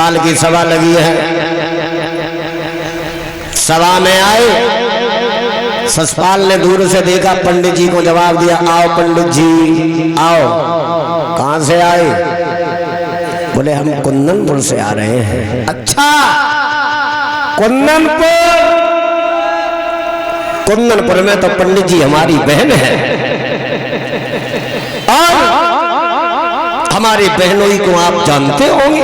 ससपाल की सभा लगी है। सभा में आए, ससपाल ने दूर से देखा, पंडित जी को जवाब दिया, आओ पंडित जी आओ। कहां से आए? बोले हम कुंदनपुर से आ रहे हैं। अच्छा, कुंदनपुर में तो पंडित जी हमारी बहन है और हमारी बहनोई को आप जानते होंगे।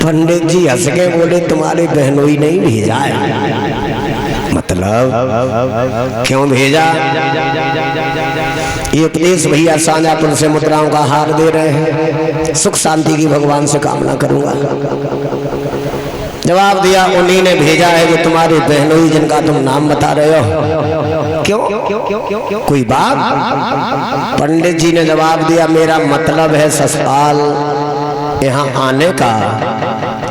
पंडित जी हंस के बोले, तुम्हारी बहनोई नहीं भेजा है। मतलब क्यों भेजा? ये उपदेश भैया साझापुर से मुद्राओं का हार दे रहे हैं, सुख शांति की भगवान से कामना करूंगा। जवाब दिया, उन्हीं ने भेजा है जो तुम्हारी बहनोई जिनका तुम नाम बता रहे हो। क्यों? कोई बात? पंडित जी ने जवाब दिया, मेरा मतलब है ससपाल यहाँ आने का,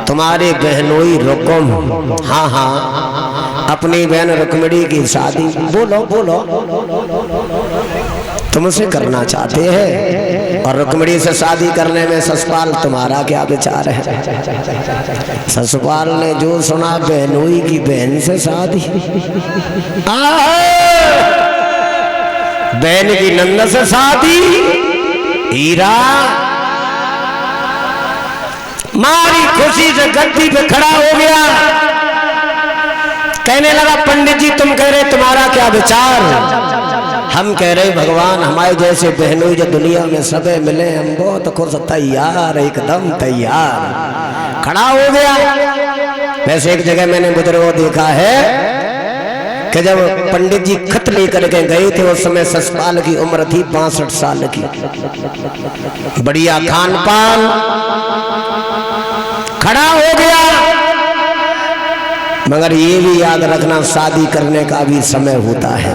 तुम्हारी बहनोई रुकुम, हाँ हाँ, अपनी बहन रुक्मिणी की शादी बोलो तुमसे करना चाहते हैं, और रुक्मिणी से शादी करने में ससपाल तुम्हारा क्या विचार है? ससपाल ने जो सुना, बहनोई की बहन से शादी, बहन की नंद से शादी, हीरा मारी खुशी से गद्दी पे खड़ा हो गया। कहने लगा, पंडित जी तुम कह रहे तुम्हारा क्या विचार? हम कह रहे भगवान हमारे जैसे बहनोई जो दुनिया में सबे मिले, हम बहुत खुश, तैयार, एकदम तैयार। खड़ा हो गया। वैसे एक जगह मैंने बुजुर्गों देखा है कि जब पंडित जी खत लेकर के गए थे, उस समय ससपाल की उम्र थी 62 साल की। बढ़िया खान पान, खड़ा हो गया। मगर ये भी याद रखना, शादी करने का भी समय होता है।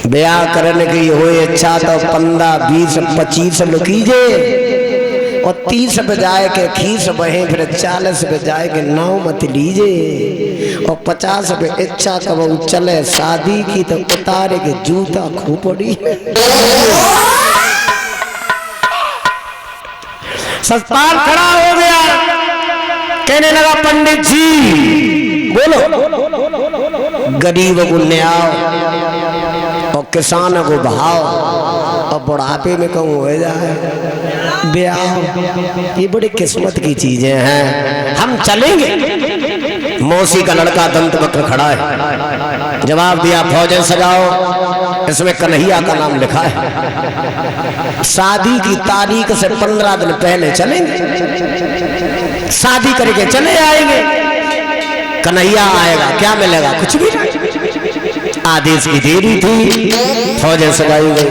ब्याह करने की हो इच्छा तो 15, 20, 25 लुकीजे, और 30 पे जाए के खीस बहे, फिर 40 पे जाए के नाव मत लीजे, और 50 पे इच्छा कब चले शादी की तो उतारे के जूता खोपड़ी। ससपाल खड़ा हो गया, कहने लगा, पंडित जी बोलो, गरीब को न्याय और किसान को भाव, और बुढ़ापे में कहूँ हो जाए ब्याह, ये बड़ी किस्मत की चीजें हैं। हम चलेंगे। मौसी का लड़का दंत वक्र खड़ा है। जवाब दिया, फौजें सजाओ, इसमें कन्हैया का नाम लिखा है। शादी की तारीख से 15 दिन पहले चलेंगे, शादी करके चले आएंगे। कन्हैया आएगा, क्या मिलेगा? कुछ भी नहीं। आदेश की देरी थी, फौजें सजाई गई।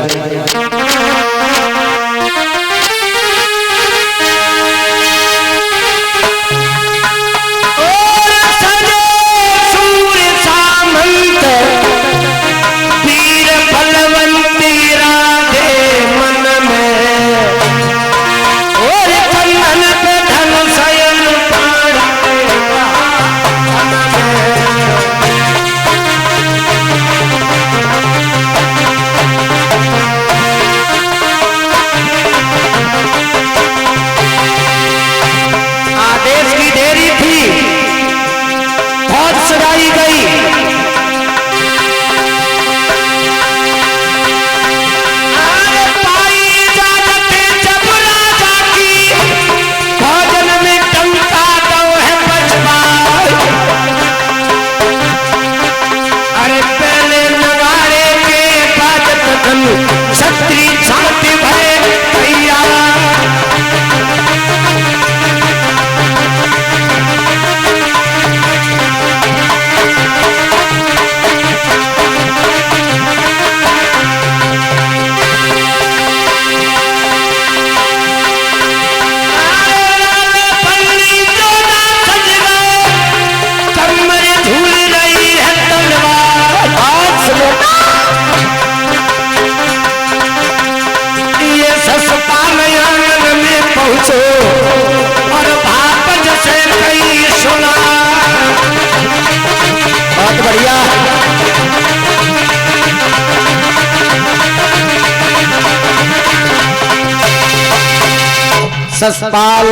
ससपाल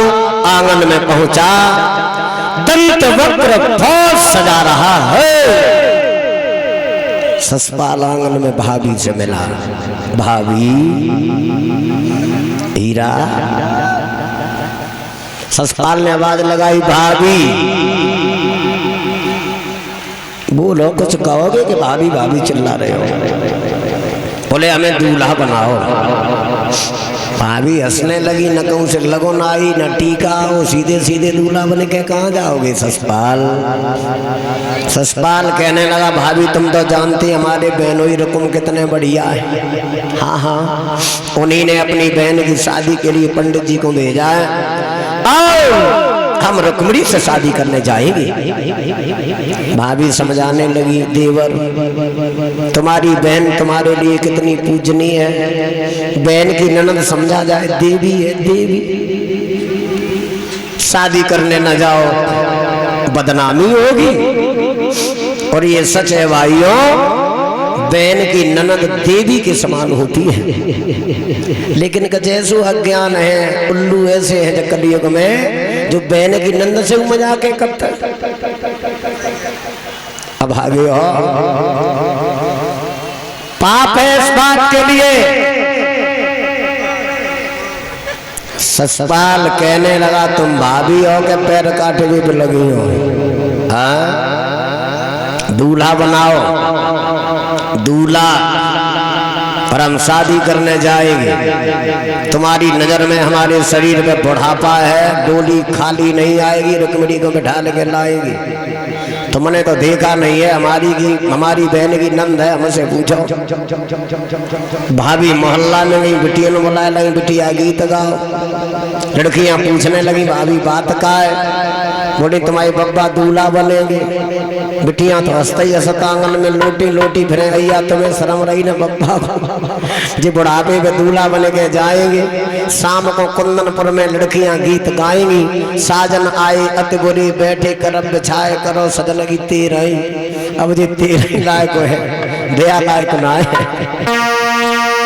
आंगन में पहुंचा, दंत वक्र फौज सजा रहा है। ससपाल आंगन में भाभी से मिला। भाभी हीरा। ससपाल ने आवाज लगाई, भाभी। बोलो, कुछ कहोगे कि भाभी भाभी चिल्ला रहे हो? बोले हमें दूल्हा बनाओ। भाभी हंसने लगी, न कहूं से लगो ना आई न टीका हो, सीधे सीधे दूल्हा बन के कहाँ जाओगे ससपाल? ससपाल कहने लगा, भाभी तुम तो जानती हमारे बहनोई रकम कितने बढ़िया है। हाँ हाँ, उन्हीं ने अपनी बहन की शादी के लिए पंडित जी को भेजा है। आओ हम रुक्मिणी से शादी करने जाएंगे। भाभी समझाने लगी, देवर तुम्हारी बहन तुम्हारे लिए कितनी पूजनीय है। बहन की ननद समझा जाए देवी है, देवी। शादी करने न जाओ, बदनामी होगी। और ये सच है भाइयों, बहन की ननद देवी के समान होती है। लेकिन जैसो अज्ञान है, उल्लू ऐसे है जो कलयुग में, जो बहन की नंद से मजाक करता है। अब आगे हो, पाप है इस बात के लिए। ससपाल कहने लगा, तुम भाभी हो के पैर काटे भी लगी हो? हाँ, दूल्हा बनाओ, दूल्हा, और हम शादी करने जाएंगे। तुम्हारी नजर में हमारे शरीर में बुढ़ापा है, डोली खाली नहीं आएगी, रुक्मिणी को बिठा लेके लाएगी। तुमने तो देखा नहीं है, हमारी बहन की नंद है, हमसे पूछो। भाभी मोहल्ला में गई, बिटिया ने बुलाया, लगी बिटिया गीत गाओ। लड़कियां पूछने लगी, भाभी बात का है? बोली तुम्हारे बब्बा दूल्हा बनेंगे। बिटियां तो हंसते ही हंसता आंगन में लोटी लोटी फिरे, भैया तुम्हें शर्म रही ना बब्बा? जी बुढ़ापे में दूल्हा बने के जाएंगे। शाम को कुंदनपुर में लड़कियां गीत गाएंगी, साजन आए अति बुरी बैठे करब बिछाए करो सजन की तेरह। अब जी 13 लायक है, दया लायक ना है।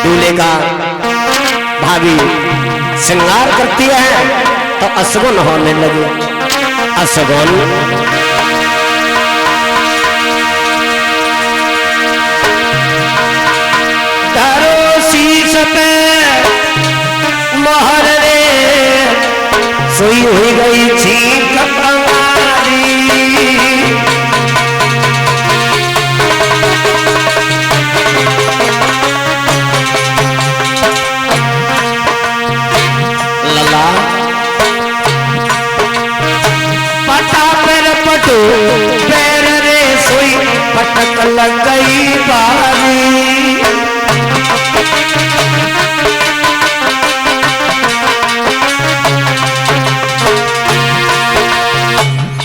दूल्हे का भाभी श्रृंगार करती है तो असगुन होने लगे। असगुन मोहर रे सोई हुई गई छींक हमारी। लला पटा पैर पटो पैर रे सोई पटक लग गई बारी।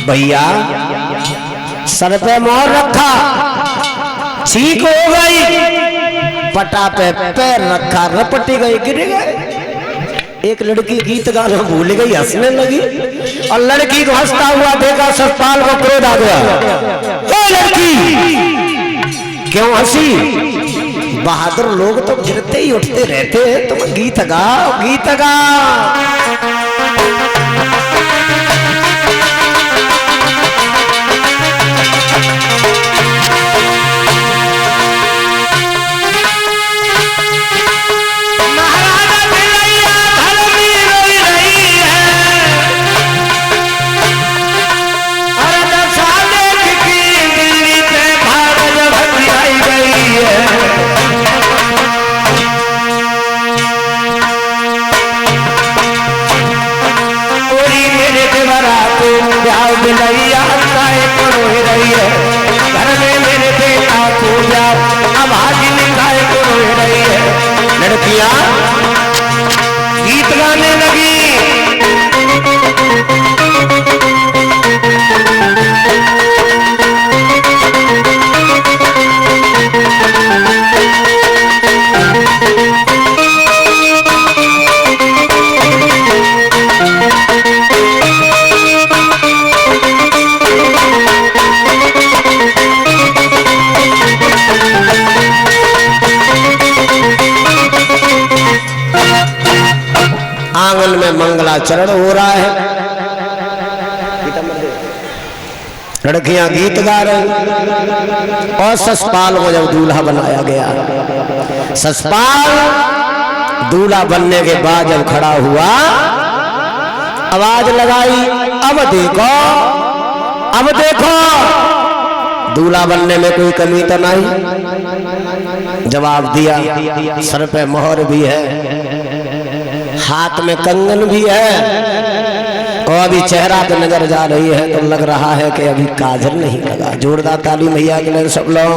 भैया सर पे मोहर रखा, छींक हो गई, पटा पे पैर रखा, रपटी गई, गिर गए। एक लड़की गीत गाना भूल गई, हंसने लगी, और लड़की को हंसता हुआ देखा, ससपाल को क्रोध आ गया। ए लड़की क्यों हंसी? बहादुर लोग तो गिरते ही उठते रहते हैं, तुम गीत गाओ, गीत गाओ। लड़कियां गीत गाने लगी। आंगन आचरण हो रहा है। लड़कियां गीत गा रही और ससपाल को जब दूल्हा बनाया गया, ससपाल दूल्हा बनने के बाद जब खड़ा हुआ, आवाज लगाई, अब देखो, अब देखो, दूल्हा बनने में कोई कमी तो नहीं। जवाब दिया, सर पे मोहर भी है, हाथ में कंगन भी है, और अभी चेहरा पे नजर जा रही है तो लग रहा है कि अभी काजल नहीं लगा। जोरदार ताली मैया के लिए सब लोग।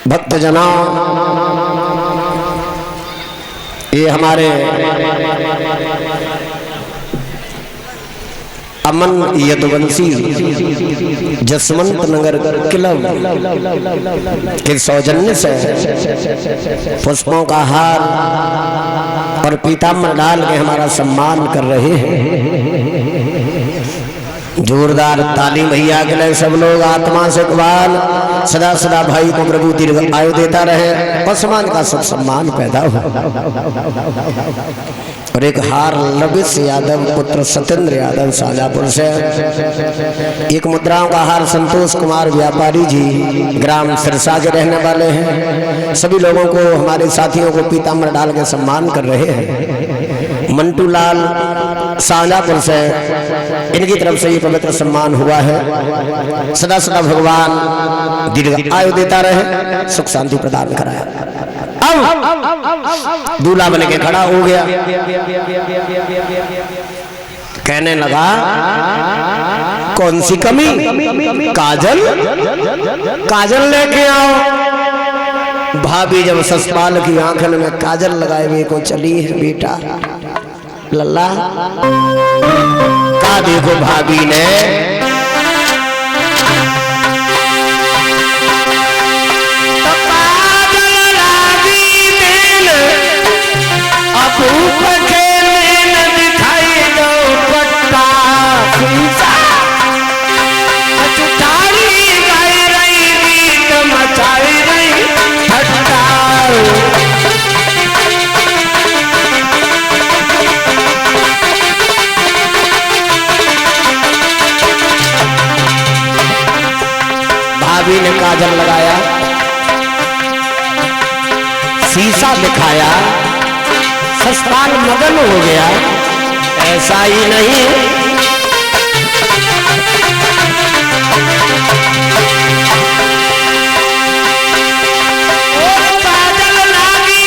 भक्त जना, ये हमारे अमन यदुवंशी जसवंत नगर क्लब के सौजन्य से पुष्पों का हार और पीताम्बर डाल के हमारा सम्मान कर रहे हैं। जोरदार ताली भैया के लिए सब लोग। आत्मा से इकबाल, सदा सदा भाई को प्रभु दीर्घ आयु देता रहे और समाज का सब सम्मान पैदा हो। और एक हार लबिस यादव पुत्र सत्येंद्र यादव शाजापुर से, एक मुद्राओं का हार संतोष कुमार व्यापारी जी ग्राम सिरसा के रहने वाले हैं। सभी लोगों को, हमारे साथियों को पीताम्बर डाल के सम्मान कर रहे हैं। मंटू लाल शाजापुर से, इनकी तरफ से ये पवित्र सम्मान हुआ है। सदा सदा भगवान दीर्घ आयु देता रहे, सुख शांति प्रदान कराया। अब दूल्हा बन के खड़ा हो गया, कहने लगा, कौन सी कमी? काजल, काजल लेके आओ। भाभी जब ससपाल की आंखन में काजल लगाए हुए को चली है, बेटा लल्ला का देखो भाभी ने भाभी ने काजल लगाया, शीशा दिखाया, ससपाल मगन हो गया। ऐसा ही नहीं, काजल लागी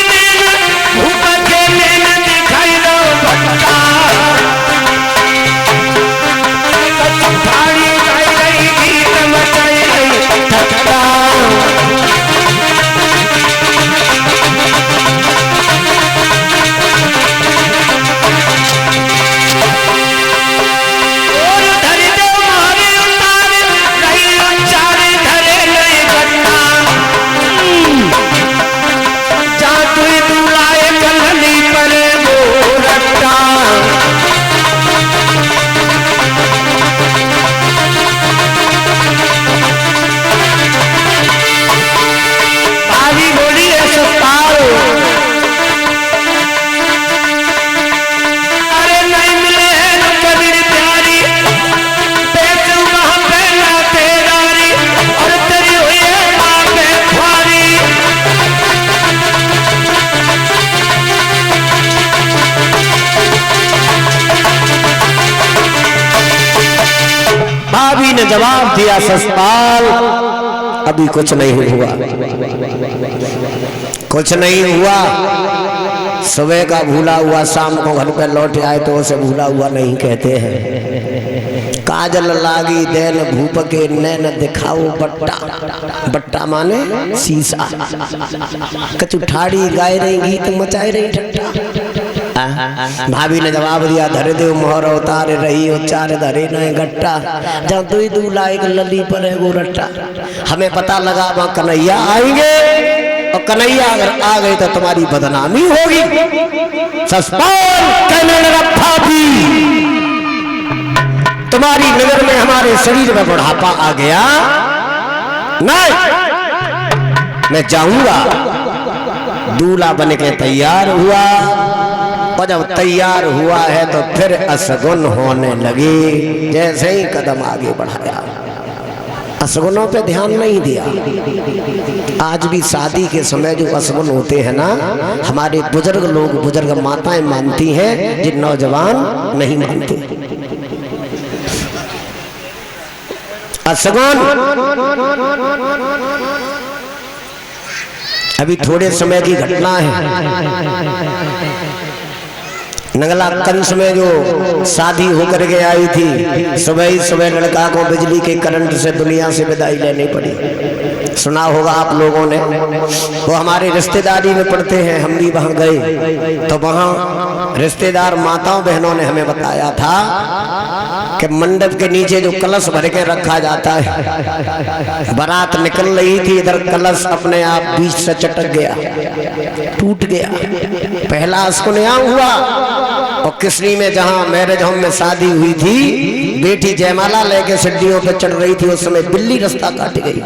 धूप के में दिखाई दो भट्टा, भाड़ी गाई रही गीत मचाई रही ठट्टा। भाभी ने जवाब दिया, ससपाल अभी कुछ नहीं हुआ, कुछ नहीं हुआ। सुबह का भूला हुआ शाम को घर पे लौट आए तो उसे भूला हुआ नहीं कहते हैं। काजल लागी देन भूप के नैन दिखाओ बट्टा, बट्टा माने शीशा। कचुठाड़ी गाय रही गीत मचाई रही ठट्टा। भाभी ने जवाब दिया, धरे देव मोहर उतार रही उच्चार धरे न गट्टा। जब दुई दूल्हा एक लली पर है गोरट्टा। हमें पता लगा वहां कन्हैया आएंगे और कन्हैया अगर आ गए तो तुम्हारी बदनामी होगी। ससपाल कहने लगा, भाभी तुम्हारी नजर में हमारे शरीर में बुढ़ापा आ गया नहीं, मैं जाऊंगा। दूल्हा बन के तैयार हुआ और जब तैयार हुआ है तो फिर असगुन होने लगी। जैसे ही कदम आगे बढ़ाया असगुनों पे ध्यान नहीं दिया। आज भी शादी के समय जो असगुन होते हैं ना, हमारे बुजुर्ग लोग, बुजुर्ग माताएं मानती हैं, जिन नौजवान नहीं मानते। असगुन अभी थोड़े समय की घटना है। नंगला कंस में जो शादी होकर के आई थी, सुबह ही सुबह लड़का को बिजली के करंट से दुनिया से विदाई लेनी पड़ी। सुना होगा आप लोगों ने। वो हमारे रिश्तेदारी में पड़ते हैं, हम भी वहां गए तो वहां रिश्तेदार माताओं बहनों ने हमें बताया था कि मंडप के नीचे जो कलश भर के रखा जाता है, बारात निकल रही थी, इधर कलश अपने आप बीच से चटक गया, टूट गया। पहला असकुन्या हुआ। और किसनी में जहां मैरिज होम में शादी हुई थी, बेटी जयमाला लेके सीढ़ियों पे चढ़ रही थी, उस समय बिल्ली रास्ता काट गई।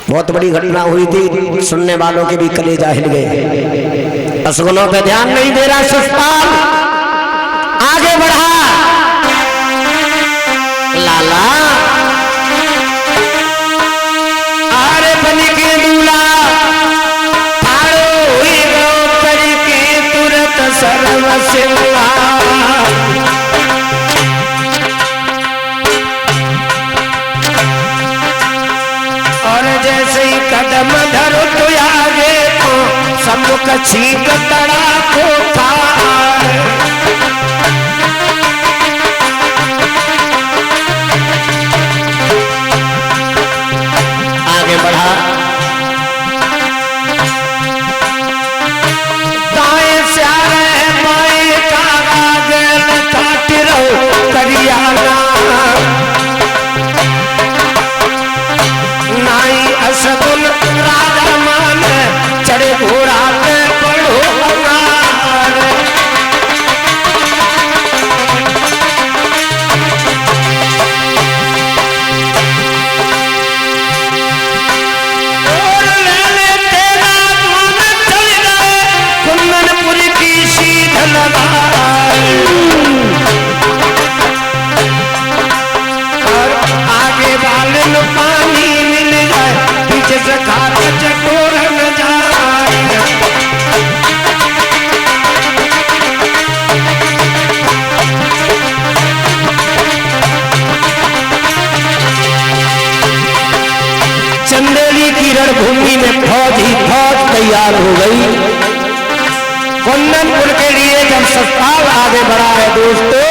बहुत बड़ी घटना हुई थी, सुनने वालों के भी कलेजा हिल गए। असगुनों पे ध्यान नहीं दे रहा ससुराल, आगे बढ़ा लाला। अरे बन के दूल्हा फाड़ो हुई द्रौपदी के तुरंत सर्व सेवा। और जैसे ही कदम धरो तो आगे तो सम्मुख छींक तड़ा को आगे बढ़ा। दाएं से आ रहे बाएं का आगे काट रहो करियाना। नाई असगुन राजा मान चढ़े घोड़ा पे पढ़ो अनार। और ले तेरा मन चल गए कुंदनपुर की सीध लगाए। और आगे वाले न पानी मिल जाए, पीछे से खाक चटोर न जाए। चंदेली की रणभूमि में फौज ही फौज तैयार हो गई। कुंदनपुर के लिए जब ससुराल आगे बढ़ा है दोस्तों,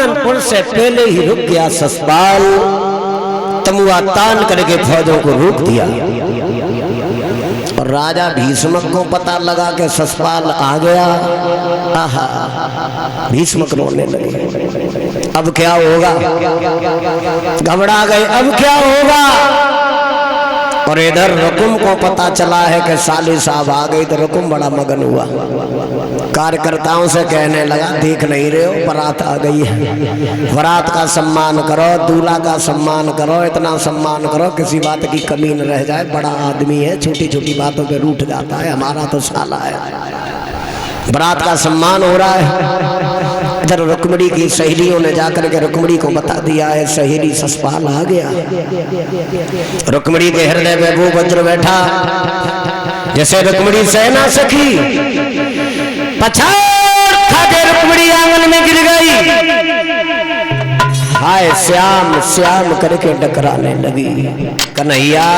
कुंदनपुर से पहले ही रुक गया ससपाल, तमुआ तान करके फौजों को रोक दिया। और राजा भीष्मक को पता लगा कि ससपाल आ गया। आहा, भीष्मक रोने लगे, अब क्या होगा, घबरा गए, अब क्या होगा। और इधर रुकुम को पता चला है कि साली साहब आ गई, तो रुकुम बड़ा मगन हुआ, कार्यकर्ताओं से कहने लगा, देख नहीं रहे हो बारात आ गई है, बारात का सम्मान करो, दूल्हा का सम्मान करो, इतना सम्मान करो किसी बात की कमी न रह जाए, बड़ा आदमी है, छोटी छोटी बातों पे रूठ जाता है, हमारा तो साला है, बारात का सम्मान हो रहा है। इधर रुक्मिणी की सहेलियों ने जाकर के रुक्मिणी को बता दिया है, सहेली ससपाल आ गया। रुक्मिणी के हृदय में वो वज्र बैठा, जैसे रुक्मिणी सेना सखी पछाड़ खाके रुक्मिणी आंगन में गिर गई। हाय श्याम श्याम करके डकराने लगी, कन्हैया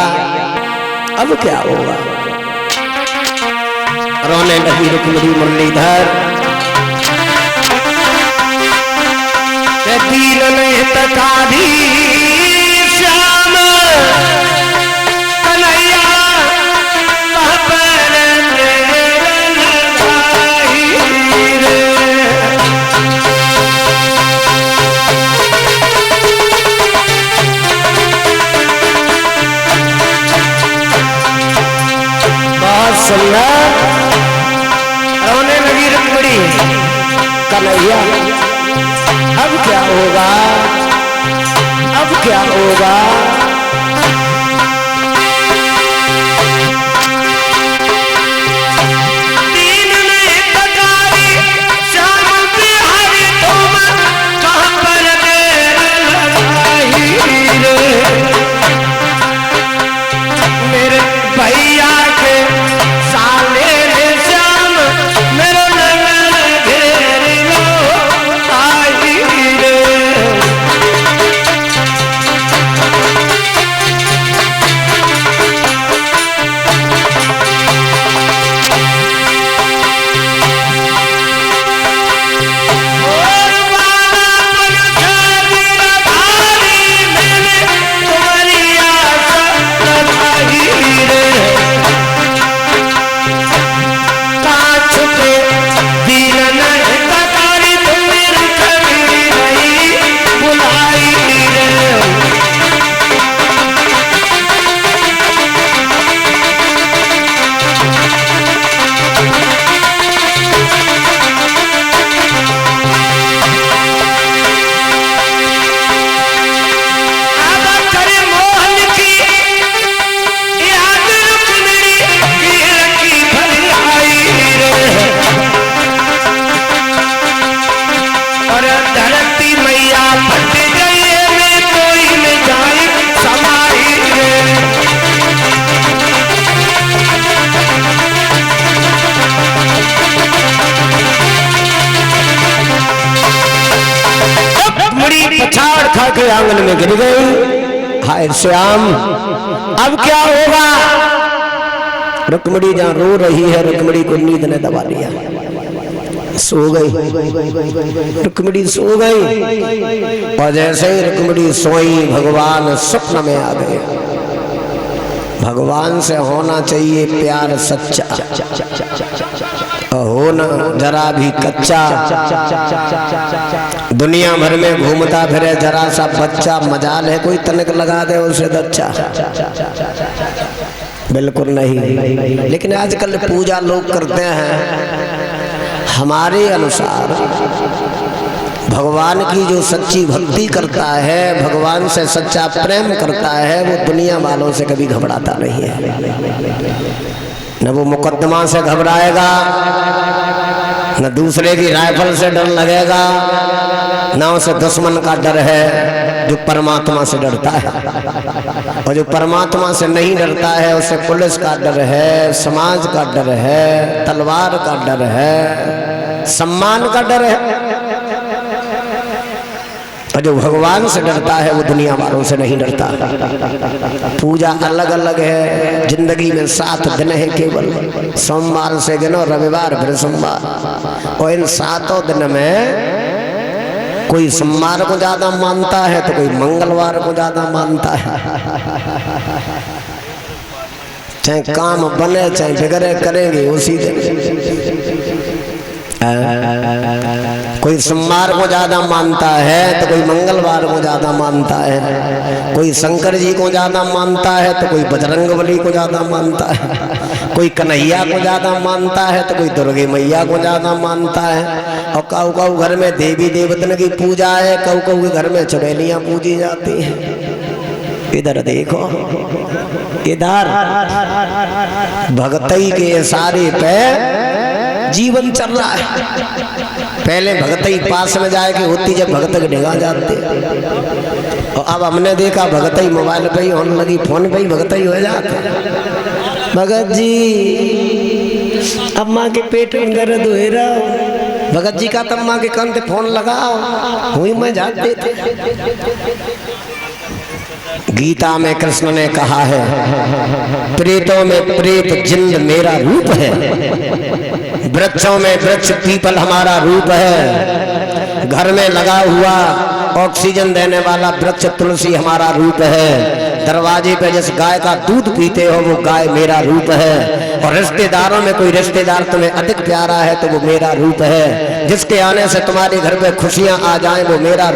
अब क्या होगा, रोने लगी रुक्मिणी मुरलीधर। दीन नहीं तकाधी श्याम कन्हैया बहुत सुंदर रोने लगी रुक्मिणी, कन्हैया अब क्या होगा, अब क्या होगा। दीन ने तकारी श्याम बिहारी तुम कहां पर देर लगाई रे, मेरे भैया के साले ने श्याम मेरे नंगन घेर लो आई रे। पछाड़ खा के आंगन में गिर गई। हाय श्याम अब क्या होगा। रुक्मिणी जहां रो रही है, रुक्मिणी को नींद ने दबा लिया, सो गई। रुक्मिणी सो गई और जैसे ही रुक्मिणी सोई भगवान स्वप्न में आ गए। भगवान से होना चाहिए प्यार सच्चा, होना जरा भी कच्चा। दुनिया भर में घूमता फिरे जरा सा बच्चा, मजाल है कोई तनिक लगा दे उसे अच्छा, बिल्कुल नहीं। लेकिन आजकल पूजा लोग करते हैं हमारे अनुसार। भगवान की जो सच्ची भक्ति करता है, भगवान से सच्चा प्रेम करता है, वो दुनिया वालों से कभी घबराता नहीं है। न वो मुकदमा से घबराएगा, न दूसरे की राइफल से डर लगेगा, न उसे दुश्मन का डर है। जो परमात्मा से डरता है, और जो परमात्मा से नहीं डरता है उसे पुलिस का डर है, समाज का डर है, तलवार का डर है, सम्मान का डर है। और जो भगवान से डरता है वो दुनिया वालों से नहीं डरता। पूजा अलग अलग है। जिंदगी में 7 दिन है केवल, सोमवार से गिनो, रविवार फिर सोमवार, और इन 7 दिन में कोई सोमवार को ज्यादा मानता है तो कोई मंगलवार को ज्यादा मानता है। चाहे काम बने चाहे बिगड़े, करेंगे उसी दिन। कोई सोमवार को ज्यादा मानता है तो कोई मंगलवार को ज्यादा मानता है, कोई शंकर जी को ज्यादा मानता है तो कोई बजरंगबली को ज्यादा मानता है, कोई कन्हैया को ज्यादा मानता है तो कोई दुर्गे मैया को ज्यादा मानता है। और कऊ कऊ घर में देवी देवतन की पूजा है, कऊ कऊ के घर में चुड़ैलियां पूजी जाती हैं। इधर देखो, इधर भगतई के इशारे पे जीवन चल रहा है। पहले भगतई पास में जाके होती जब भगत के निगाह जाते, और अब हमने देखा भगतई मोबाइल पे ही होने लगी, फोन पे ही भगतई हो जाते। भगत जी अम्मा के पेट में दर्द हो रहा, भगत जी का तम्मा के कान पे फोन लगाओ, हुई मैं जाते थे। गीता में कृष्ण ने कहा है, प्रेतों में प्रेत जिंद मेरा रूप है, वृक्षों में वृक्ष पीपल हमारा रूप है, घर में लगा हुआ ऑक्सीजन देने वाला वृक्ष तुलसी हमारा रूप है, दरवाजे पे जिस गाय का दूध पीते हो वो गाय मेरा रूप है, और रिश्तेदारों में कोई रिश्तेदार तुम्हें अधिक प्यारा है तो वो मेरा रूप है, जिसके आने से तुम्हारे घर पे खुशियां आ जाएं वो मेरा